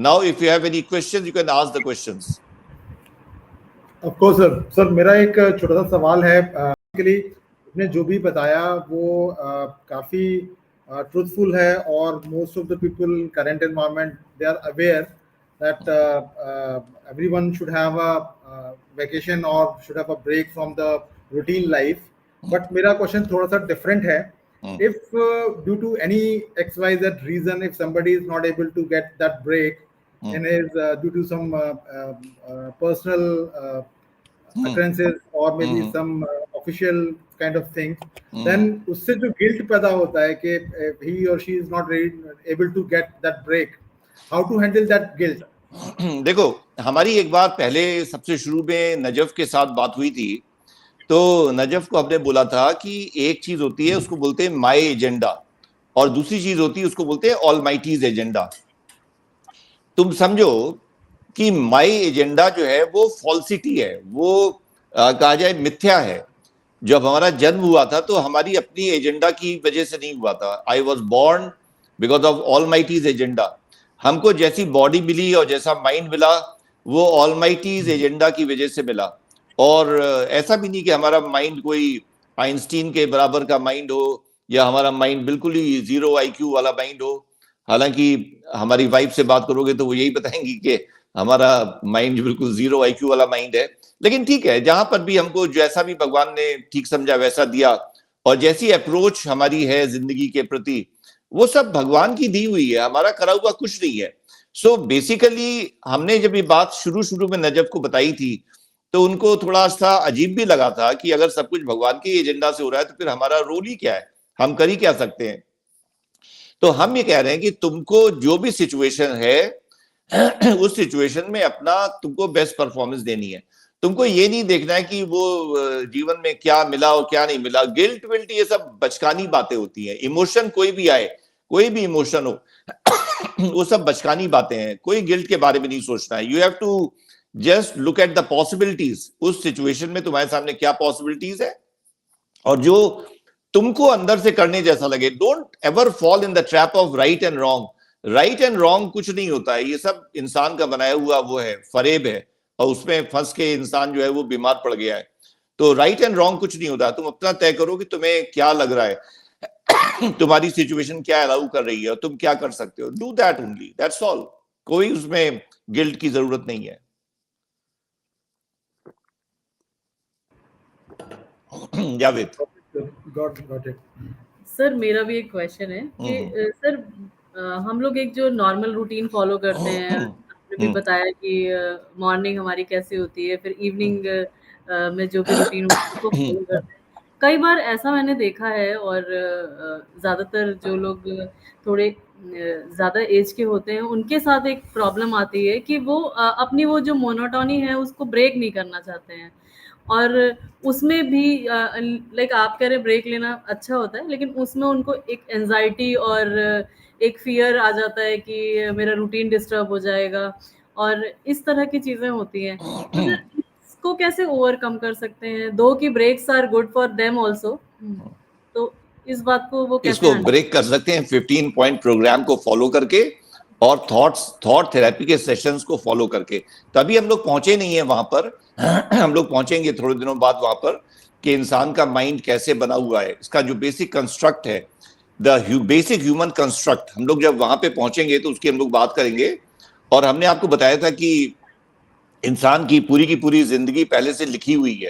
Now, if you have any questions, you can ask the questions. Of course, sir. Sir मेरा एक छोटा सा सवाल है बेसिकली आपने जो भी बताया वो काफ़ी ट्रूथफुल है और most of the people in current environment they are aware that everyone should have a vacation or should have a break from the routine life. But मेरा क्वेश्चन थोड़ा सा डिफरेंट है. If due to any XYZ reason, if somebody is not able to get that break and is due to some personal occurrences or maybe some official kind of things, then उससे जो guilt पैदा होता है कि he or she is not able to get that break, how to handle that guilt? देखो, हमारी एक बार पहले सबसे शुरू में नजफ के साथ बात हुई थी, तो नजफ को हमने बोला था कि एक चीज होती है उसको बोलते हैं माय एजेंडा और दूसरी चीज होती है उसको बोलते हैं ऑलमाइटीज एजेंडा. तुम समझो कि माय एजेंडा जो है वो फॉल्सिटी है, वो कहा जाए मिथ्या है. जब हमारा जन्म हुआ था तो हमारी अपनी एजेंडा की वजह से नहीं हुआ था. I was born because of almighty's agenda. हमको जैसी बॉडी मिली और जैसा माइंड मिला वो ऑलमाइटीज एजेंडा की वजह से मिला. और ऐसा भी नहीं कि हमारा माइंड कोई आइंस्टीन के बराबर का माइंड हो या हमारा माइंड बिल्कुल ही 0 IQ वाला माइंड हो. हालांकि हमारी वाइफ से बात करोगे तो वो यही बताएंगी कि हमारा माइंड बिल्कुल 0 IQ वाला माइंड है. लेकिन ठीक है, जहां पर भी हमको जैसा भी भगवान ने ठीक समझा वैसा दिया और जैसी अप्रोच हमारी है जिंदगी के प्रति वो सब भगवान की दी हुई है, हमारा करा हुआ कुछ नहीं है. सो बेसिकली हमने जब ये बात शुरू में नजफ को बताई थी तो उनको थोड़ा सा अजीब भी लगा था कि अगर सब कुछ भगवान के एजेंडा से हो रहा है तो फिर हमारा रोल ही क्या है, हम कर ही क्या सकते हैं. तो हम ये कह रहे हैं कि तुमको जो भी सिचुएशन है उस सिचुएशन में अपना तुमको बेस्ट परफॉर्मेंस देनी है. तुमको ये नहीं देखना है कि वो जीवन में क्या मिला और क्या नहीं मिला. गिल्ट विल्ट ये सब बचकानी बातें होती हैं. इमोशन कोई भी आए, कोई भी इमोशन हो वो सब बचकानी बातें हैं. कोई गिल्ट के बारे में नहीं सोचना है. You have to just look at the possibilities. उस सिचुएशन में तुम्हारे सामने क्या पॉसिबिलिटीज है और जो तुमको अंदर से करने जैसा लगे. Don't ever fall in the trap of right and wrong. Right and wrong कुछ नहीं होता है, ये सब इंसान का बनाया हुआ वो है, फरेब है, और उसमें फंस के इंसान जो है वो बीमार पड़ गया है. तो राइट एंड रॉन्ग कुछ नहीं होता. तुम अपना तय करो कि तुम्हें क्या लग रहा है तुम्हारी सिचुएशन क्या अलाउ कर रही है और तुम क्या कर सकते हो. Do that only, that's all. कोई उसमें गिल्ट की जरूरत नहीं है. जावेद. Got it. सर मेरा भी एक क्वेश्चन है कि सर हम लोग एक जो नॉर्मल रूटीन फॉलो करते हैं, आपने भी बताया कि मॉर्निंग हमारी कैसे होती है, फिर इवनिंग में जो भी रूटीन होती है उसको फॉलो करते हैं. कई बार ऐसा मैंने देखा है और ज़्यादातर जो लोग थोड़े ज़्यादा एज के होते हैं उनके साथ एक प्रॉब्लम आती है कि वो अपनी वो जो मोनोटोनी है उसको ब्रेक नहीं करना चाहते हैं. और उसमें भी लाइक आप कह रहे ब्रेक लेना अच्छा होता है, लेकिन उसमें उनको एक एंजाइटी और एक फियर आ जाता है कि मेरा रूटीन डिस्टर्ब हो जाएगा और इस तरह की चीजें होती हैं. तो इसको कैसे ओवरकम कर सकते हैं? दो की breaks are good for them also, तो इस बात को वो कैसे इसको ब्रेक कर सकते हैं 15 पॉइंट प्रोग्राम को फॉलो करके और थॉट थेरेपी के सेशंस को फॉलो करके. तभी हम लोग पहुंचे नहीं है वहां पर. हम लोग पहुंचेंगे थोड़े दिनों बाद वहां पर कि इंसान का माइंड कैसे बना हुआ है, इसका जो बेसिक कंस्ट्रक्ट है, द बेसिक ह्यूमन कंस्ट्रक्ट. हम लोग जब वहां पे पहुंचेंगे तो उसकी हम लोग बात करेंगे. और हमने आपको बताया था कि इंसान की पूरी जिंदगी पहले से लिखी हुई है,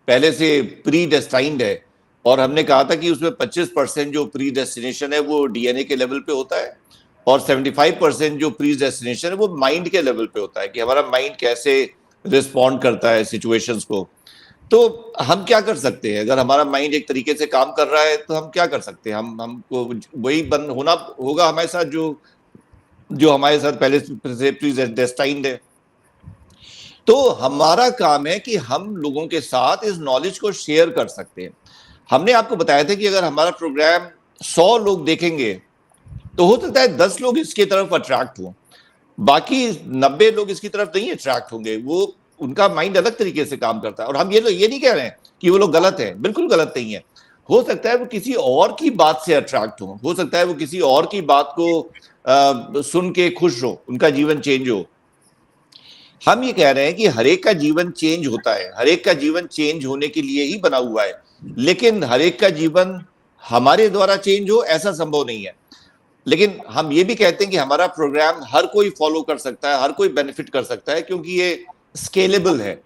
पहले से प्री डेस्टाइंड है. और हमने कहा था कि उसमें 25% जो प्री डेस्टिनेशन है वो डीएनए के लेवल पे होता है और 75% जो प्री डेस्टिनेशन है वो माइंड के लेवल पे होता है कि हमारा माइंड कैसे रिस्पॉन्ड करता है सिचुएशंस को. तो हम क्या कर सकते हैं? अगर हमारा माइंड एक तरीके से काम कर रहा है तो हम क्या कर सकते हैं? हमको वही बन होना होगा हमारे साथ जो हमारे साथ पहले से प्री डेस्टाइंड है. तो हमारा काम है कि हम लोगों के साथ इस नॉलेज को शेयर कर सकते हैं. हमने आपको बताया था कि अगर हमारा प्रोग्राम 100 लोग देखेंगे तो हो सकता है 10 लोग इसके तरफ अट्रैक्ट हो, बाकी 90 लोग इसकी तरफ नहीं अट्रैक्ट होंगे. वो उनका माइंड अलग तरीके से काम करता है. और हम ये नहीं कह रहे हैं कि वो लोग गलत हैं, बिल्कुल गलत नहीं है. हो सकता है वो किसी और की बात से अट्रैक्ट हो सकता है वो किसी और की बात को सुन के खुश हो, उनका जीवन चेंज हो। हम ये कह रहे हैं कि हर एक का जीवन चेंज होता है, हर एक का जीवन चेंज होने के लिए ही बना हुआ है, लेकिन हर एक का जीवन हमारे द्वारा चेंज हो ऐसा संभव नहीं है। लेकिन हम ये भी कहते हैं कि हमारा प्रोग्राम हर कोई फॉलो कर सकता है, हर कोई बेनिफिट कर सकता है, क्योंकि ये स्केलेबल है।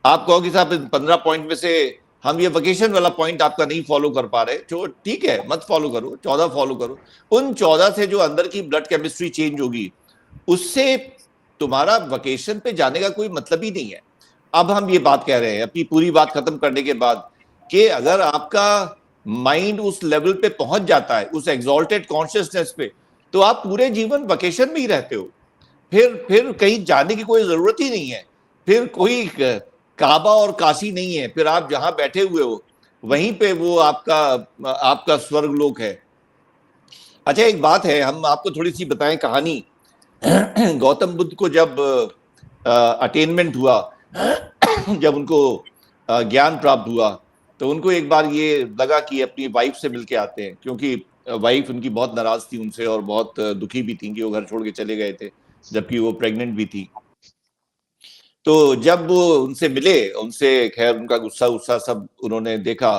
आप कहो कि साहब 15 पॉइंट में से हम ये वेकेशन वाला पॉइंट आपका नहीं फॉलो कर पा रहे, तो ठीक है, मत फॉलो करो, 14 फॉलो करो। उन 14 से जो अंदर की ब्लड केमिस्ट्री चेंज होगी, उससे तुम्हारा वेकेशन पे जाने का कोई मतलब ही नहीं है। अब हम ये बात कह रहे हैं अपनी पूरी बात खत्म करने के बाद कि अगर आपका माइंड उस लेवल पे पहुंच जाता है, उस एग्जॉल्टेड कॉन्शियसनेस पे, तो आप पूरे जीवन वेकेशन में ही रहते हो। फिर कहीं जाने की कोई जरूरत ही नहीं है, फिर कोई काबा और काशी नहीं है, फिर आप जहां बैठे हुए हो वहीं पे वो आपका स्वर्गलोक है। अच्छा, एक बात है, हम आपको थोड़ी सी बताएं कहानी। गौतम बुद्ध को जब अटेनमेंट हुआ, जब उनको ज्ञान प्राप्त हुआ, तो उनको एक बार ये लगा कि अपनी वाइफ से मिलके आते हैं, क्योंकि वाइफ उनकी बहुत नाराज थी उनसे और बहुत दुखी भी थी कि वो घर छोड़ के चले गए थे, जबकि वो प्रेग्नेंट भी थी। तो जब वो उनसे मिले, उनसे खैर उनका गुस्सा सब उन्होंने देखा,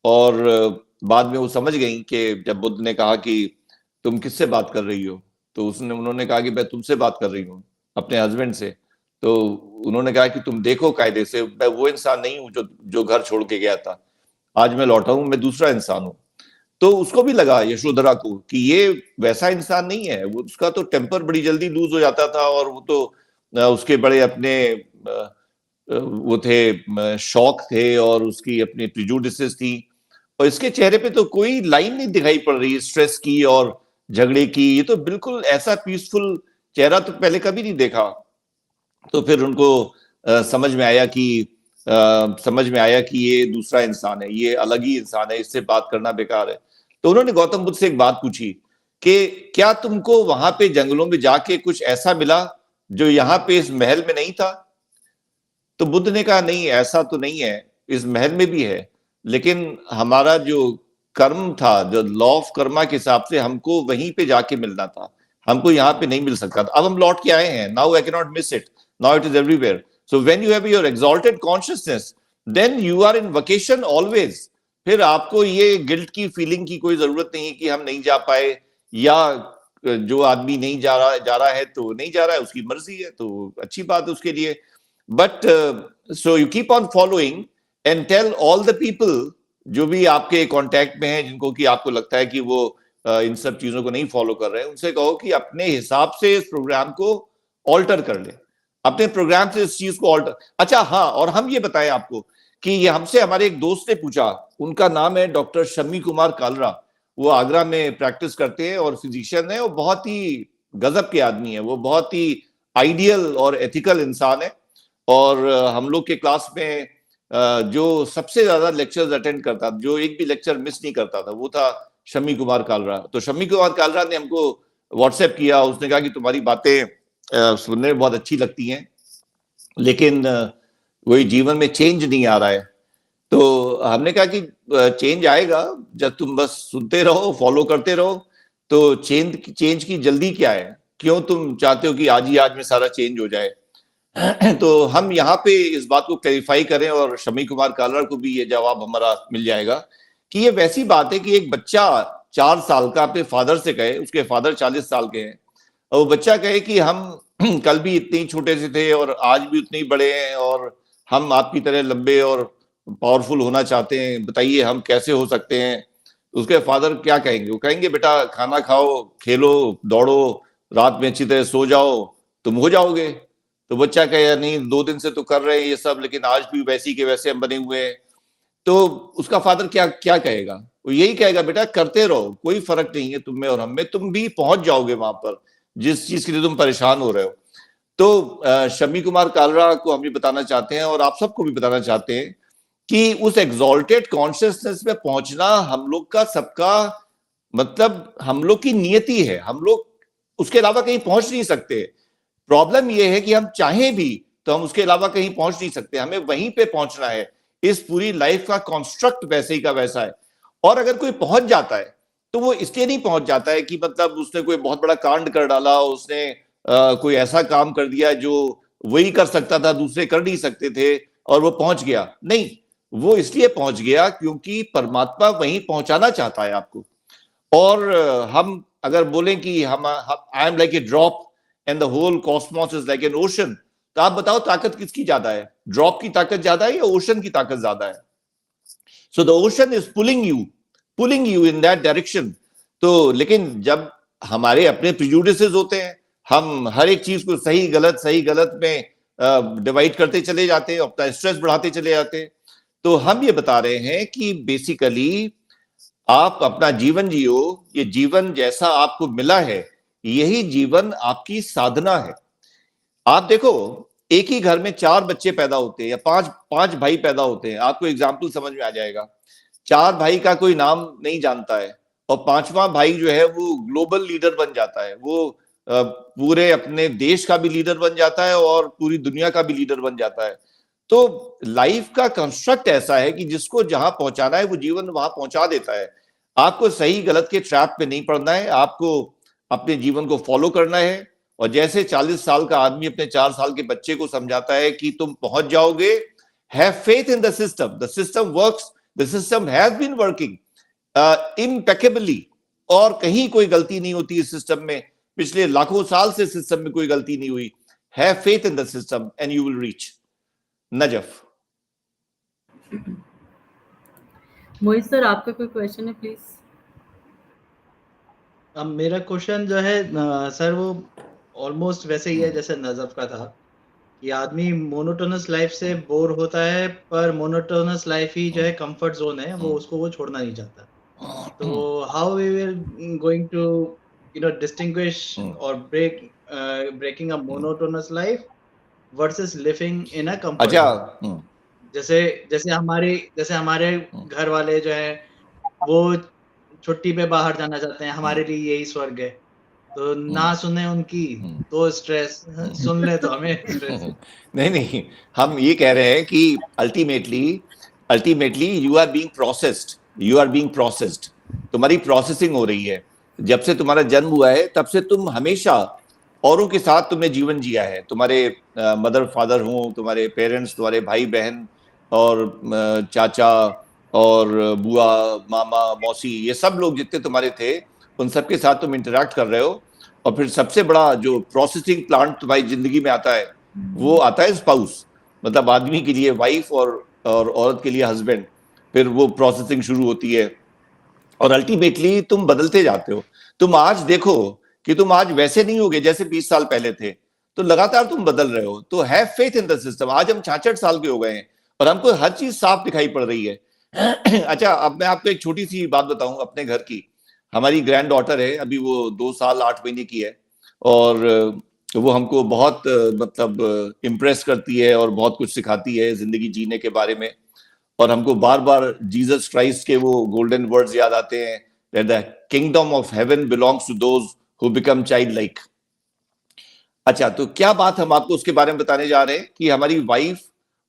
और बाद में वो समझ गई कि जब बुद्ध ने कहा कि तुम किससे बात कर रही हो, तो उन्होंने कहा कि मैं तुमसे बात कर रही हूँ, अपने हस्बैंड से। तो उन्होंने कहा कि तुम देखो कायदे से, मैं वो इंसान नहीं हूँ जो घर छोड़ के गया था, आज मैं लौटा हूं, मैं दूसरा इंसान हूँ। तो उसको भी लगा, यशोधरा को, कि ये वैसा इंसान नहीं है, वो उसका तो टेम्पर बड़ी जल्दी लूज हो जाता था, और वो तो उसके बड़े अपने वो थे, शौक थे, और उसकी अपनी प्रिजुडिसेस थी, और इसके चेहरे पे तो कोई लाइन नहीं दिखाई पड़ रही स्ट्रेस की और झगड़े की। ये तो बिल्कुल ऐसा पीसफुल चेहरा तो पहले कभी नहीं देखा। तो फिर उनको समझ में आया कि ये दूसरा इंसान है, ये अलग ही इंसान है, इससे बात करना बेकार है। तो उन्होंने गौतम बुद्ध से एक बात पूछी कि क्या तुमको वहां पे जंगलों में जाके कुछ ऐसा मिला जो यहाँ पे इस महल में नहीं था? तो बुद्ध ने कहा, नहीं, ऐसा तो नहीं है, इस महल में भी है, लेकिन हमारा जो कर्म था, जो लॉ ऑफ कर्मा के हिसाब से हमको वहीं पे जाके मिलना था, हमको यहाँ पे नहीं मिल सकता था। अब हम लौट के आए हैं, now I can not miss it, now it is everywhere. So when you have your exalted consciousness, then you are in vacation always. फिर आपको ये गिल्ट की फीलिंग की कोई जरूरत नहीं है कि हम नहीं जा पाए, या जो आदमी नहीं जा रहा है तो नहीं जा रहा है, उसकी मर्जी है, तो अच्छी बात है उसके लिए। But so you keep on following and tell all the people जो भी आपके कांटेक्ट में हैं, जिनको कि आपको लगता है कि वो इन सब चीजों को नहीं फॉलो कर रहे हैं, उनसे कहो कि अपने हिसाब से इस प्रोग्राम को ऑल्टर कर ले, अपने प्रोग्राम से इस चीज को ऑल्टर। अच्छा हाँ, और हम ये बताएं आपको कि ये हमसे हमारे एक दोस्त ने पूछा, उनका नाम है डॉक्टर शम्मी कुमार कालरा, वो आगरा में प्रैक्टिस करते हैं और फिजिशियन है, वो बहुत ही गजब के आदमी है, वो बहुत ही आइडियल और एथिकल इंसान है। और हम लोग के क्लास में जो सबसे ज्यादा लेक्चर्स अटेंड करता, जो एक भी लेक्चर मिस नहीं करता था, वो था शम्मी कुमार कालरा। तो शम्मी कुमार कालरा ने हमको व्हाट्सएप किया, उसने कहा कि तुम्हारी बातें सुनने में बहुत अच्छी लगती हैं, लेकिन वही जीवन में चेंज नहीं आ रहा है। तो हमने कहा कि चेंज आएगा जब तुम बस सुनते रहो, फॉलो करते रहो। तो चेंज की जल्दी क्या है, क्यों तुम चाहते हो कि आज ही आज में सारा चेंज हो जाए? तो हम यहाँ पे इस बात को क्लैरिफाई करें, और शम्मी कुमार कालरा को भी ये जवाब हमारा मिल जाएगा कि ये वैसी बात है कि एक बच्चा 4 साल का अपने फादर से कहे, उसके फादर 40 साल के हैं, और वो बच्चा कहे कि हम कल भी इतने ही छोटे से थे और आज भी उतने ही बड़े हैं, और हम आपकी तरह लंबे और पावरफुल होना चाहते हैं, बताइए हम कैसे हो सकते हैं? उसके फादर क्या कहेंगे? वो कहेंगे, बेटा खाना खाओ, खेलो, दौड़ो, रात में अच्छी तरह सो जाओ, तुम हो जाओगे। तो बच्चा कहे, नहीं 2 दिन से तो कर रहे हैं ये सब, लेकिन आज भी वैसी के वैसे हम बने हुए हैं। तो उसका फादर क्या कहेगा? वो यही कहेगा, बेटा करते रहो, कोई फर्क नहीं है तुम में और हम में, तुम भी पहुंच जाओगे वहां पर जिस चीज के लिए तुम परेशान हो रहे हो। तो शम्मी कुमार कालरा को हम ये बताना चाहते हैं, और आप सबको भी बताना चाहते हैं, कि उस एग्जॉल्टेड कॉन्शियसनेस में पहुंचना हम लोग का सबका मतलब हम लोग की नियति है, हम लोग उसके अलावा कहीं पहुंच नहीं सकते। प्रॉब्लम यह है कि हम चाहें भी तो हम उसके अलावा कहीं पहुंच नहीं सकते, हमें वहीं पे पहुंचना है। इस पूरी लाइफ का कॉन्स्ट्रक्ट वैसे ही का वैसा है। और अगर कोई पहुंच जाता है तो वो इसलिए नहीं पहुंच जाता है कि मतलब उसने कोई बहुत बड़ा कांड कर डाला, उसने कोई ऐसा काम कर दिया जो वही कर सकता था, दूसरे कर नहीं सकते थे और वो पहुंच गया। नहीं, वो इसलिए पहुंच गया क्योंकि परमात्मा वहीं पहुंचाना चाहता है आपको। और हम अगर बोलें कि हम I am like a drop and the whole cosmos is like an ocean, तो आप बताओ ताकत किसकी ज्यादा है? ड्रॉप की ताकत ज्यादा है या ओशन की ताकत ज्यादा है? So the ocean is pulling you in that direction. तो लेकिन जब हमारे अपने प्रिजुडिसेस होते हैं, हम हर एक चीज को सही गलत में डिवाइड करते चले जाते हैं, अपना स्ट्रेस बढ़ाते चले जाते हैं। तो हम ये बता रहे हैं कि बेसिकली आप अपना जीवन जियो, ये जीवन जैसा आपको मिला है यही जीवन आपकी साधना है। आप देखो, एक ही घर में 4 बच्चे पैदा होते हैं या 5 भाई पैदा होते हैं, आपको एग्जाम्पल समझ में आ जाएगा। 4 भाई का कोई नाम नहीं जानता है और 5वां भाई जो है वो ग्लोबल लीडर बन जाता है, वो पूरे अपने देश का भी लीडर बन जाता है और पूरी दुनिया का भी लीडर बन जाता है। तो लाइफ का कंस्ट्रक्ट ऐसा है कि जिसको जहां पहुंचाना है वो जीवन वहां पहुंचा देता है। आपको सही गलत के ट्रैप पे नहीं पड़ना है, आपको अपने जीवन को फॉलो करना है। और जैसे 40 साल का आदमी अपने 4 साल के बच्चे को समझाता है कि तुम पहुंच जाओगे, have faith in the system works, the system has been working impeccably, और कहीं कोई गलती नहीं होती इस सिस्टम में, पिछले लाखों साल से सिस्टम में कोई गलती नहीं हुई। Have faith in the system and you will reach. Najaf. Mohit sir, आपका कोई क्वेश्चन है प्लीज? अब मेरा क्वेश्चन जो है सर वो ऑलमोस्ट वैसे ही है जैसे नजफ का था कि आदमी मोनोटोनस लाइफ से बोर होता है, पर मोनोटोनस लाइफ ही जो है कंफर्ट जोन है, वो उसको वो छोड़ना नहीं चाहता। तो how we will going to distinguish और breaking a monotonous life versus living in a comfort. अच्छा, जैसे हमारे घर वाले जो है वो छुट्टी पे बाहर जाना चाहते हैं, हमारे लिए यही स्वर्ग है। तो ना सुने उनकी तो स्ट्रेस, सुन ले तो हमें स्ट्रेस। नहीं, हम ये कह रहे हैं कि ultimately you are being processed, तुम्हारी प्रोसेसिंग हो रही है। जब से तुम्हारा जन्म हुआ है तब से तुम हमेशा औरों के साथ तुमने जीवन जिया है। तुम्हारे मदर फादर हो, तुम्हारे पेरेंट्स, तुम्हारे भाई बहन और चाचा और बुआ, मामा, मौसी, ये सब लोग जितने तुम्हारे थे उन सबके साथ तुम इंटरेक्ट कर रहे हो। और फिर सबसे बड़ा जो प्रोसेसिंग प्लांट तुम्हारी जिंदगी में आता है वो आता है स्पाउस, मतलब आदमी के लिए वाइफ और औरत के लिए हस्बैंड। फिर वो प्रोसेसिंग शुरू होती है और अल्टीमेटली तुम बदलते जाते हो। तुम आज देखो कि तुम आज वैसे नहीं होगे जैसे 20 साल पहले थे, तो लगातार तुम बदल रहे हो। तो have faith in the system. आज हम 66 साल के हो गए हैं और हमको हर चीज साफ दिखाई पड़ रही है। अच्छा, अब मैं आपको एक छोटी सी बात बताऊं अपने घर की। हमारी ग्रैंड डॉटर है, अभी वो 2 साल 8 महीने की है और वो हमको बहुत मतलब इम्प्रेस करती है और बहुत कुछ सिखाती है जिंदगी जीने के बारे में। और हमको बार बार जीसस क्राइस्ट के वो गोल्डन वर्ड्स याद आते हैं, that the kingdom of heaven belongs to those who become child like. अच्छा, तो क्या बात हम आपको उसके बारे में बताने जा रहे हैं कि हमारी वाइफ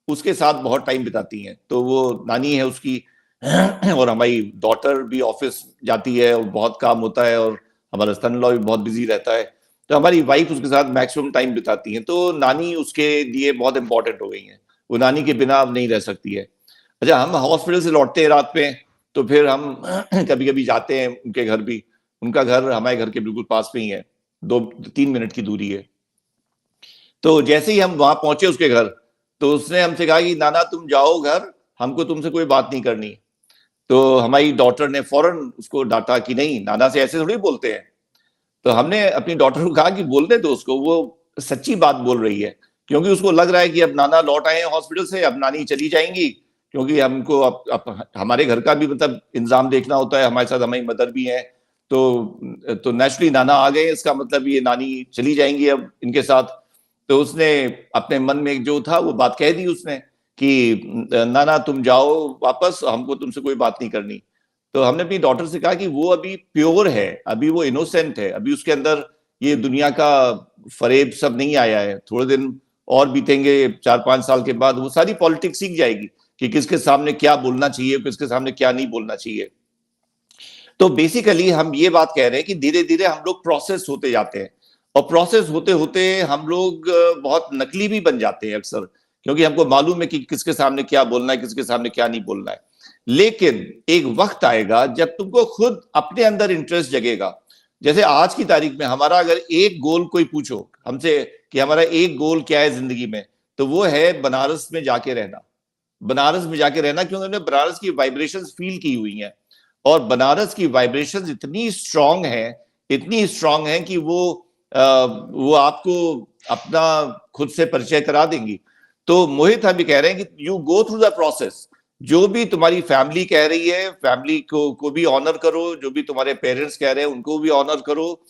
उसके साथ बहुत टाइम बिताती हैं। तो वो नानी है उसकी और हमारी डॉटर भी ऑफिस जाती है और बहुत काम होता है और हमारा सन इन लॉ भी बहुत बिजी रहता है। तो हमारी वाइफ उसके साथ मैक्सिमम टाइम बिताती है। तो नानी उसके लिए बहुत इंपॉर्टेंट हो गई है, वो नानी के बिना अब नहीं रह सकती है। अच्छा, हम हॉस्पिटल से लौटते हैं रात में, तो फिर हम कभी कभी जाते हैं उनके घर भी। उनका घर हमारे घर के बिल्कुल पास में ही है, 2-3 मिनट की दूरी है। तो जैसे ही हम वहां पहुंचे उसके घर, तो उसने हमसे कहा कि नाना तुम जाओ घर, हमको तुमसे कोई बात नहीं करनी। तो हमारी डॉटर ने फौरन उसको डांटा कि नहीं, नाना से ऐसे थोड़ी बोलते हैं। तो हमने अपनी डॉटर को कहा कि बोलने दो उसको, वो सच्ची बात बोल रही है। क्योंकि उसको लग रहा है कि अब नाना लौट आए हैं हॉस्पिटल से, अब नानी चली जाएंगी, क्योंकि हमको अब हमारे घर का भी मतलब इंतजाम देखना होता है, हमारे साथ हमारी मदर भी है। तो नेचुरली नाना आ गए, इसका मतलब ये नानी चली जाएंगी अब इनके साथ। तो उसने अपने मन में जो था वो बात कह दी उसने कि नाना तुम जाओ वापस, हमको तुमसे कोई बात नहीं करनी। तो हमने अपनी डॉटर से कहा कि वो अभी प्योर है, अभी वो इनोसेंट है, अभी उसके अंदर ये दुनिया का फरेब सब नहीं आया है। थोड़े दिन और बीतेंगे, 4-5 साल के बाद वो सारी पॉलिटिक्स सीख जाएगी कि किसके सामने क्या बोलना चाहिए, किसके सामने क्या नहीं बोलना चाहिए। तो बेसिकली हम ये बात कह रहे हैं कि धीरे धीरे हम लोग प्रोसेस होते जाते हैं, और प्रोसेस होते होते हम लोग बहुत नकली भी बन जाते हैं अक्सर, क्योंकि हमको मालूम है कि किसके सामने क्या बोलना है, किसके सामने क्या नहीं बोलना है। लेकिन एक वक्त आएगा जब तुमको खुद अपने अंदर इंटरेस्ट जगेगा। जैसे आज की तारीख में हमारा अगर एक गोल कोई पूछो हमसे कि हमारा एक गोल क्या है जिंदगी में, तो वो है बनारस में जाके रहना। बनारस में जाके रहना क्योंकि हमने बनारस की वाइब्रेशंस फील की हुई हैं, और बनारस की वाइब्रेशंस इतनी स्ट्रांग है कि वो आपको अपना खुद से परिचय करा देंगी। तो मोहित हम भी कह रहे हैं कि you go through the process. जो भी तुम्हारी फैमिली कह रही है, फैमिली को भी ऑनर करो, जो भी तुम्हारे पेरेंट्स कह रहे हैं उनको भी ऑनर करो,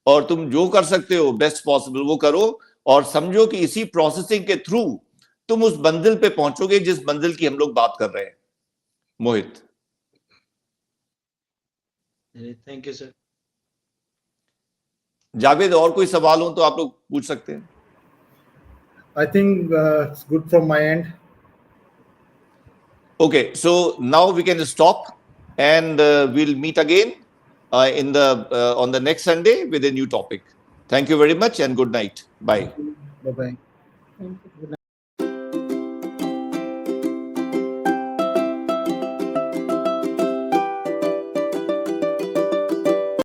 और तुम जो कर सकते हो बेस्ट पॉसिबल वो करो, और समझो कि इसी प्रोसेसिंग के थ्रू तुम उस मंजिल पे पहुंचोगे जिस मंजिल की हम लोग बात कर रहे हैं। Mohit. Thank you sir. Javed, और कोई सवाल हो तो आप लोग पूछ सकते हैं। I think it's good from my end. Okay, so now we can stop, and we'll meet again on the next Sunday with a new topic. Thank you very much and good night. Bye. Bye bye. Thank you.